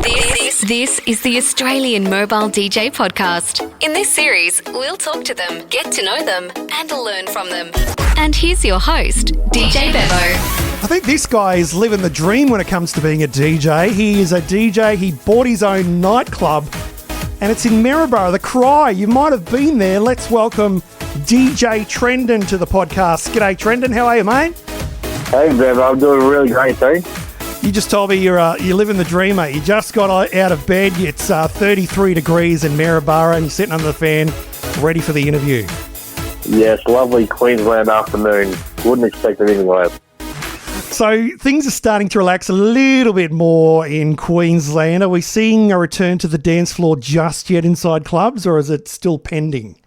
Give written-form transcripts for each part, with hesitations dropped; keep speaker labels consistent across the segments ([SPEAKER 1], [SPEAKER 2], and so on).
[SPEAKER 1] This is the Australian Mobile DJ Podcast. In this series, we'll talk to them, get to know them, and learn from them. And here's your host, DJ Bevo.
[SPEAKER 2] I think this guy is living the dream when it comes to being a DJ. He is a DJ. He bought his own nightclub, and it's in Maryborough, The Cry. You might have been there. Let's welcome DJ Trendan to the podcast. G'day, Trendan. How are you, mate?
[SPEAKER 3] Hey, Bevo. I'm doing really great, thanks.
[SPEAKER 2] You just told me you're living the dream, mate. You just got out of bed. It's 33 degrees in Maryborough, and you're sitting under the fan, ready for the interview.
[SPEAKER 3] Yes, lovely Queensland afternoon. Wouldn't expect anything less.
[SPEAKER 2] So things are starting to relax a little bit more in Queensland. Are we seeing a return to the dance floor just yet inside clubs, or is it still pending?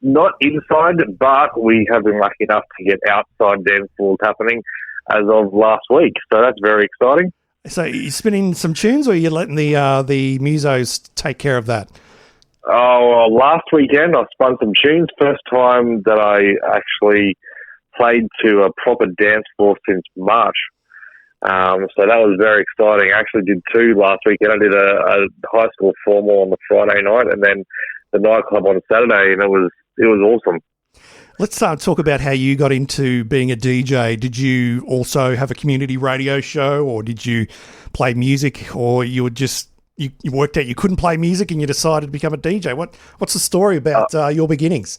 [SPEAKER 3] Not inside, but we have been lucky enough to get outside dance floors happening as of last week. So that's very exciting.
[SPEAKER 2] So you spinning some tunes, or are you letting the musos take care of that?
[SPEAKER 3] Oh, last weekend I spun some tunes. First time that I actually played to a proper dance floor since March. So that was very exciting. I actually did two last weekend. I did a high school formal on the Friday night and then the nightclub on Saturday, and it was awesome.
[SPEAKER 2] Let's talk about how you got into being a DJ. Did you also have a community radio show, or did you play music, or you were just you worked out you couldn't play music and you decided to become a DJ? What's the story about your beginnings?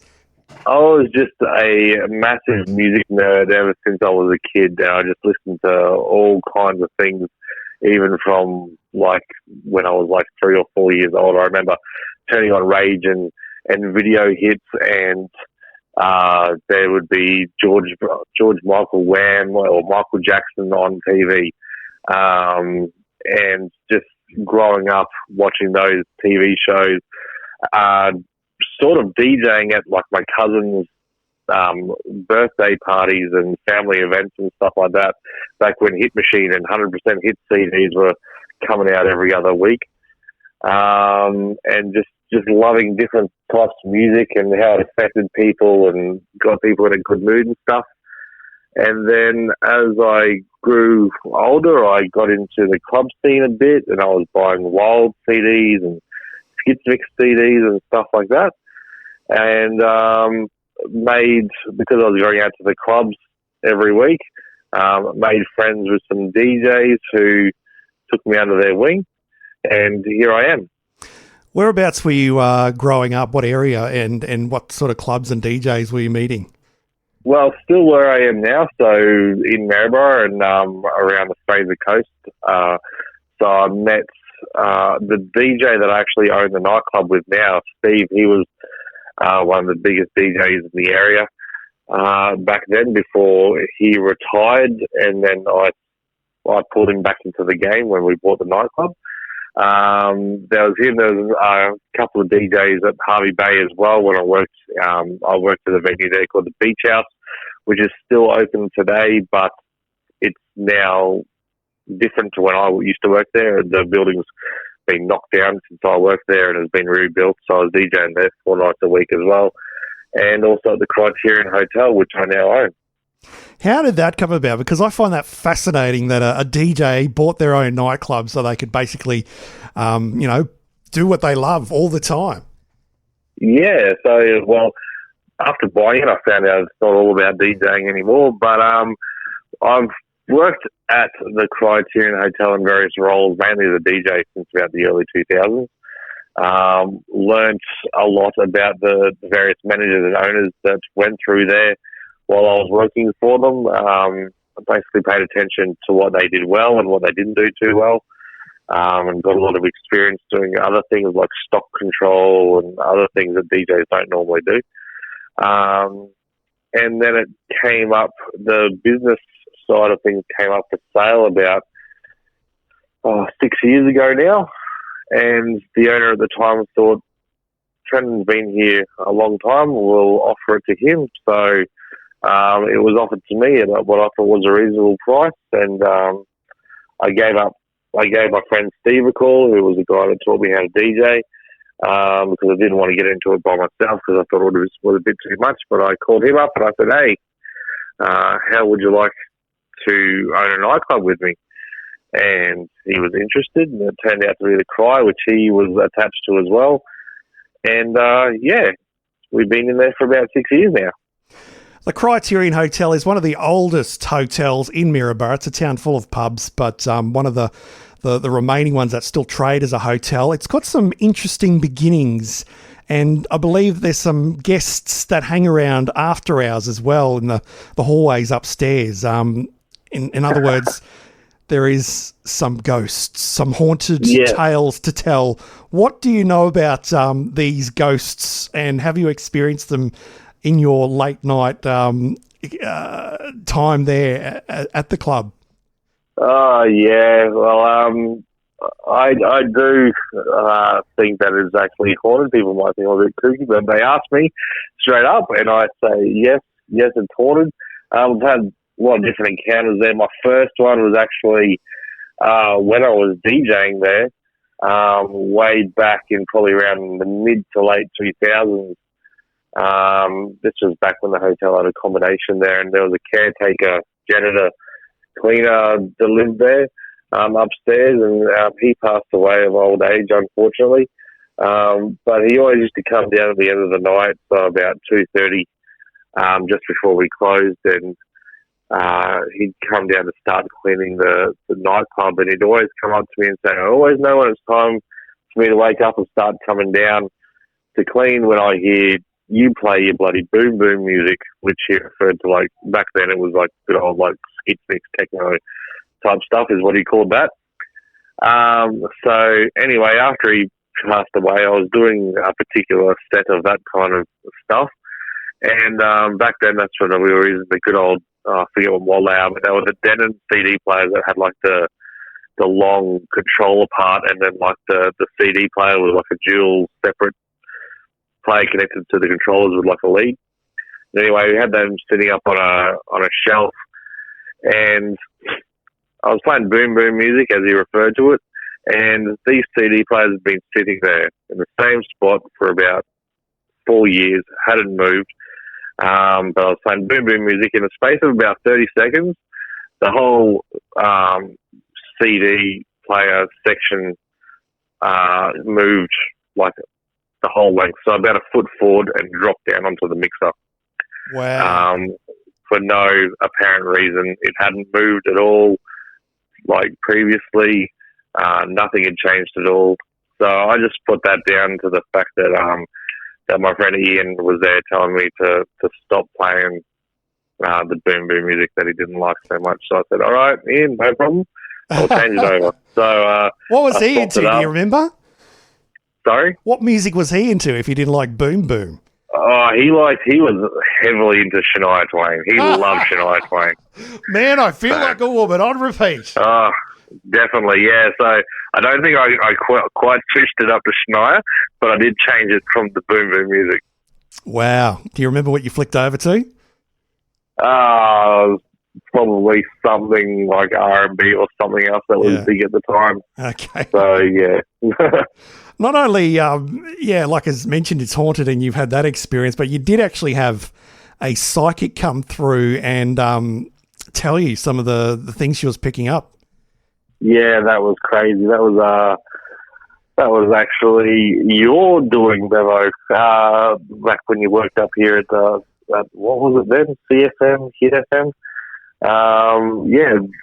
[SPEAKER 3] I was just a massive music nerd ever since I was a kid. I just listened to all kinds of things, even from like when I was like 3 or 4 years old. I remember turning on Rage and video hits, and there would be George Michael Wham or Michael Jackson on TV, and just growing up watching those TV shows, sort of DJing at like my cousins' birthday parties and family events and stuff like that, back when Hit Machine and 100% Hit CDs were coming out every other week, and just loving different types of music and how it affected people and got people in a good mood and stuff. And then as I grew older, I got into the club scene a bit, and I was buying Wild CDs and Skits Mix CDs and stuff like that. And because I was going out to the clubs every week, made friends with some DJs who took me under their wing, and here I am.
[SPEAKER 2] Whereabouts were you growing up? What area, and what sort of clubs and DJs were you meeting?
[SPEAKER 3] Well, still where I am now, so in Maryborough and around the Fraser Coast. So I met the DJ that I actually own the nightclub with now, Steve. He was one of the biggest DJs in the area back then before he retired, and then I pulled him back into the game when we bought the nightclub. There was him. There was a couple of DJs at Harvey Bay as well when I worked. I worked at a venue there called the Beach House, which is still open today, but it's now different to when I used to work there. The building's been knocked down since I worked there and has been rebuilt, so I was DJing there 4 nights a week as well, and also at the Criterion Hotel, which I now own.
[SPEAKER 2] How did that come about? Because I find that fascinating that a DJ bought their own nightclub so they could basically, do what they love all the time.
[SPEAKER 3] Yeah, so, well, after buying it, I found out it's not all about DJing anymore, but I've worked at the Criterion Hotel in various roles, mainly the DJ since about the early 2000s. Learnt a lot about the various managers and owners that went through there while I was working for them. I basically paid attention to what they did well and what they didn't do too well, and got a lot of experience doing other things like stock control and other things that DJs don't normally do. And then it came up, the business side of things came up for sale about 6 years ago now, and the owner at the time thought, Trendan's been here a long time, we'll offer it to him. So it was offered to me at what I thought was a reasonable price, and I gave my friend Steve a call, who was the guy that taught me how to DJ, because I didn't want to get into it by myself because I thought it was a bit too much. But I called him up and I said, hey, how would you like to own a nightclub with me? and he was interested, and it turned out to be the Cry, which he was attached to as well. And, we've been in there for about 6 years now.
[SPEAKER 2] The Criterion Hotel is one of the oldest hotels in Maryborough. It's a town full of pubs, but one of the remaining ones that still trade as a hotel. It's got some interesting beginnings, and I believe there's some guests that hang around after hours as well in the hallways upstairs. In other words, there is some ghosts, some haunted tales to tell. What do you know about these ghosts, and have you experienced them in your late night time there at the club?
[SPEAKER 3] Oh, yeah. Well, I do think that it's actually haunted. People might think I'm a bit kooky, but they ask me straight up, and I say, yes, it's haunted. I've had a lot of different encounters there. My first one was actually when I was DJing there, way back in probably around the mid to late 2000s. This was back when the hotel had accommodation there, and there was a caretaker, janitor, cleaner that lived there upstairs, and he passed away of old age, unfortunately. But he always used to come down at the end of the night, so about 2:30, just before we closed, and he'd come down to start cleaning the nightclub, and he'd always come up to me and say, I always know when it's time for me to wake up and start coming down to clean when I hear you play your bloody boom boom music, which he referred to, like, back then it was like good old like skit mix techno type stuff is what he called that. So anyway, after he passed away, I was doing a particular set of that kind of stuff, and back then that's when we were using the good old I forget what model they are, but they were the Denon CD players that had like the long controller part, and then like the CD player was like a dual separate player connected to the controllers with like a lead. Anyway, we had them sitting up on a shelf, and I was playing boom boom music as he referred to it, and these CD players had been sitting there in the same spot for about 4 years, hadn't moved. But I was playing boom boom music in a space of about 30 seconds. The whole CD player section moved like the whole length, so about a foot forward and dropped down onto the mixer.
[SPEAKER 2] Wow.
[SPEAKER 3] For no apparent reason. It hadn't moved at all like previously. Nothing had changed at all. So I just put that down to the fact that that my friend Ian was there telling me to stop playing the boom boom music that he didn't like so much. So I said, all right, Ian, no problem. I'll change it over. So
[SPEAKER 2] what was he into? Do you remember?
[SPEAKER 3] Sorry?
[SPEAKER 2] What music was he into if he didn't like boom boom?
[SPEAKER 3] Oh, he was heavily into Shania Twain. He loved Shania Twain.
[SPEAKER 2] Man, I feel like a woman on repeat.
[SPEAKER 3] Oh, definitely, yeah. So I don't think I quite switched it up to Shania, but I did change it from the boom boom music.
[SPEAKER 2] Wow. Do you remember what you flicked over to?
[SPEAKER 3] Probably something like R&B or something else that was big at the time.
[SPEAKER 2] Okay.
[SPEAKER 3] So, yeah.
[SPEAKER 2] Not only, like as mentioned, it's haunted and you've had that experience, but you did actually have a psychic come through and tell you some of the things she was picking up. Yeah,
[SPEAKER 3] that was crazy. That was actually your doing, Bevo. Back when you worked up here at what was it then? CFM, Hit FM.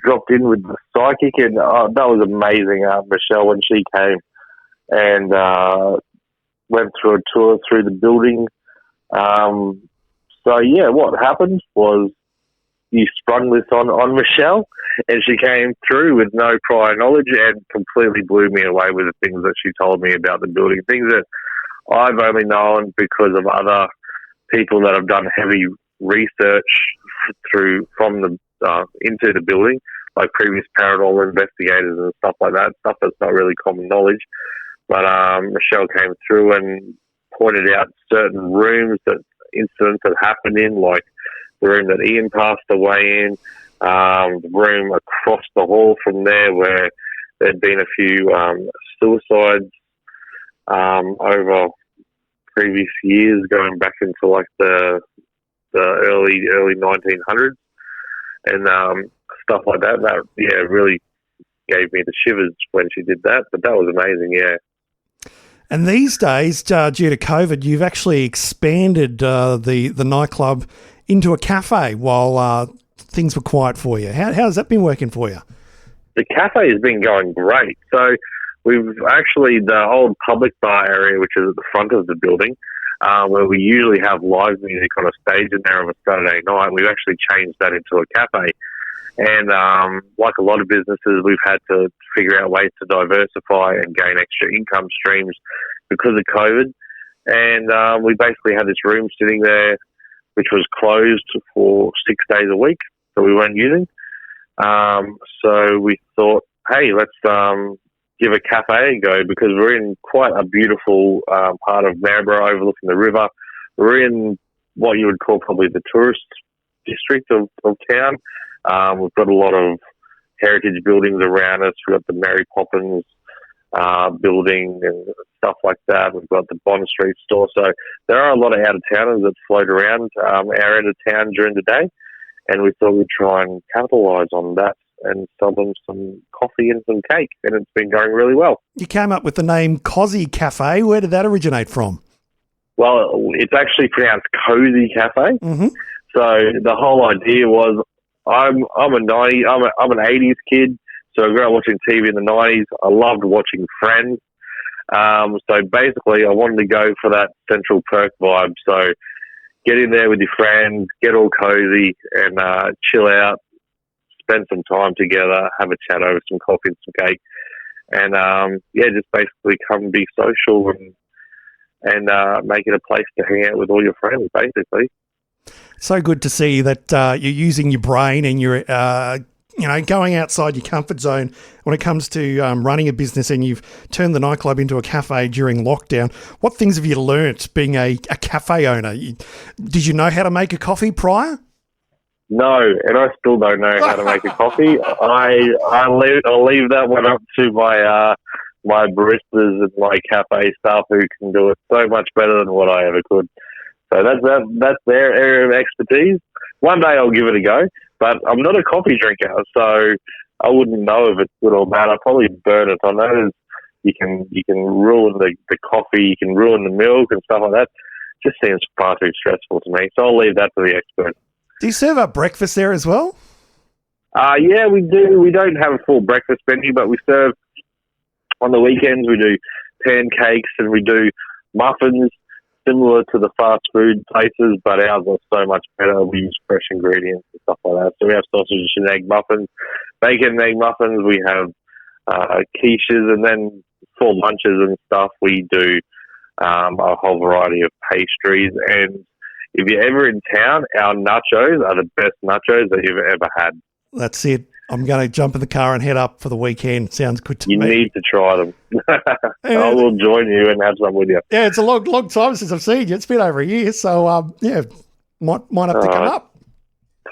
[SPEAKER 3] Dropped in with the psychic, and that was amazing. Michelle, when she came and went through a tour through the building. What happened was you sprung this on Michelle, and she came through with no prior knowledge and completely blew me away with the things that she told me about the building, things that I've only known because of other people that have done heavy research from the into the building, like previous paranormal investigators and stuff like that, stuff that's not really common knowledge. But Michelle came through and pointed out certain rooms that incidents had happened in, like the room that Ian passed away in, the room across the hall from there where there'd been a few suicides over previous years, going back into like the early 1900s and stuff like that. That really gave me the shivers when she did that. But that was amazing, yeah.
[SPEAKER 2] And these days, due to COVID, you've actually expanded the nightclub into a cafe while things were quiet for you. How has that been working for you?
[SPEAKER 3] The cafe has been going great. So we've actually, the old public bar area, which is at the front of the building, where we usually have live music on a stage in there on a Saturday night, we've actually changed that into a cafe. And like a lot of businesses, we've had to figure out ways to diversify and gain extra income streams because of COVID. And we basically had this room sitting there, which was closed for 6 days a week, that we weren't using. So we thought, hey, let's give a cafe a go, because we're in quite a beautiful part of Maryborough overlooking the river. We're in what you would call probably the tourist district of town. We've got a lot of heritage buildings around us. We've got the Mary Poppins building and stuff like that. We've got the Bond Street store. So there are a lot of out-of-towners that float around our end of town during the day, and we thought we'd try and capitalise on that and sell them some coffee and some cake, and it's been going really well.
[SPEAKER 2] You came up with the name Cozzy Cafe. Where did that originate from?
[SPEAKER 3] Well, it's actually pronounced Cozy Cafe.
[SPEAKER 2] Mm-hmm.
[SPEAKER 3] So the whole idea was, I'm an 80s kid, so I grew up watching TV in the 90s. I loved watching Friends. So basically, I wanted to go for that Central Perk vibe. So get in there with your friends, get all cozy, and chill out, spend some time together, have a chat over some coffee and some cake, and just basically come and be social and make it a place to hang out with all your friends, basically.
[SPEAKER 2] So good to see that you're using your brain and you're, going outside your comfort zone when it comes to running a business, and you've turned the nightclub into a cafe during lockdown. What things have you learnt being a cafe owner? Did you know how to make a coffee prior?
[SPEAKER 3] No, and I still don't know how to make a coffee. I'll leave that one up to my my baristas and my cafe staff, who can do it so much better than what I ever could. So that's their area of expertise. One day I'll give it a go, but I'm not a coffee drinker, so I wouldn't know if it's good or bad. I'll probably burn it. I know you can ruin the coffee, you can ruin the milk and stuff like that. It just seems far too stressful to me. So I'll leave that to the experts.
[SPEAKER 2] Do you serve up breakfast there as well?
[SPEAKER 3] Yeah, we do. We don't have a full breakfast menu, but we serve on the weekends. We do pancakes and we do muffins, similar to the fast food places, but ours are so much better. We use fresh ingredients and stuff like that. So we have sausage and egg muffins, bacon and egg muffins. We have quiches, and then for lunches and stuff, we do a whole variety of pastries. And if you're ever in town, our nachos are the best nachos that you've ever had. That's
[SPEAKER 2] it. I'm going to jump in the car and head up for the weekend. Sounds good to me.
[SPEAKER 3] You need to try them. I will join you and have some with you.
[SPEAKER 2] Yeah, it's a long time since I've seen you. It's been over a year, so might have to come up.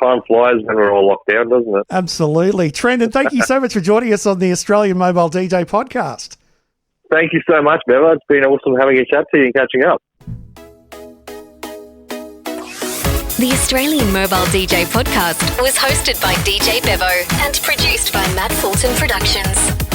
[SPEAKER 3] Time flies when we're all locked down, doesn't it?
[SPEAKER 2] Absolutely. Trendan, thank you so much for joining us on the Australian Mobile DJ podcast.
[SPEAKER 3] Thank you so much, Bevo. It's been awesome having a chat to you and catching up.
[SPEAKER 1] The Australian Mobile DJ podcast was hosted by DJ Bevo and produced by Matt Fulton Productions.